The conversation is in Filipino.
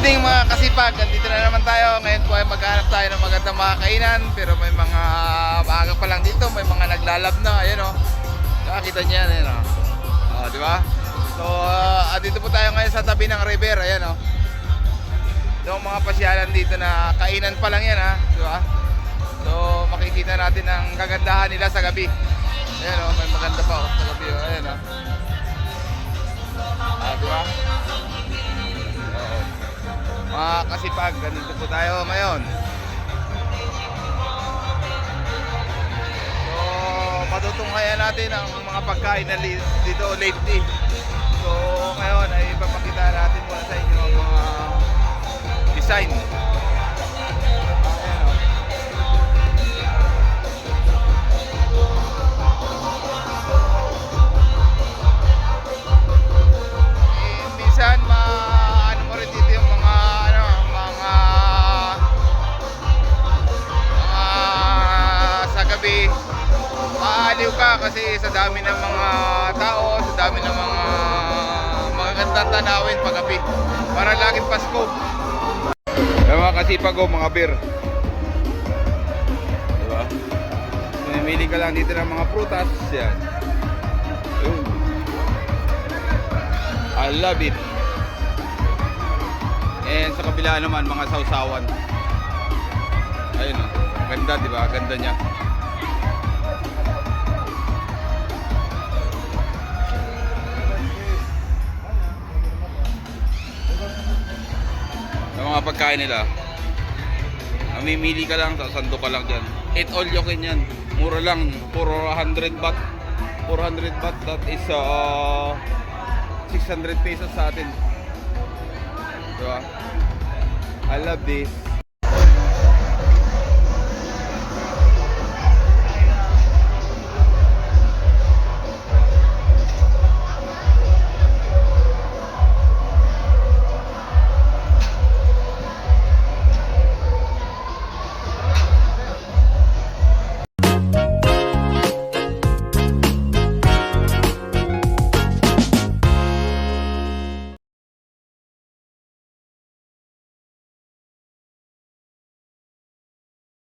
evening mga kasipag, andito na naman tayo. Ngayon po ay maghanap tayo ng magandang mga kainan. Pero may mga maaga pa lang dito, may mga naglalab na. Ayan o, nakakita niyo yan, ayan o. Di ba? So, dito po tayo ngayon sa tabi ng river. Ayan o. Yung mga pasyalan dito na kainan pa lang yan, ha. Di ba? So, makikita natin ang kagandahan nila sa gabi. Ayan o, may maganda pa o sa gabi o. Ayan o. Di ba? Mga kasipag, ganito po tayo ngayon. So, matutunghayan natin ang mga pagkain na dito lately. So, ngayon ay ipapakita natin muna sa inyo ang mga design. Ayan o. Minsan, ano mo rin dito yung mga sa gabi, maaliw ka kasi sa dami ng mga tao, sa dami ng mga magagandang tanawin paggabi. Para laging Pasko. Yung mga kasipag o, mga beer. Diba? Mamimili ka lang dito ng mga prutas. Yan. I love it. And sa kabila naman, mga sausawan. Ayun o. Ganda, di ba? Ganda niya. Yung mga pagkain nila, mamimili ka lang, sasando ka lang dyan. Eat all you can yan. Mura lang. 400 baht. 400 baht, that is 600 pesos sa atin. Diba? I love this.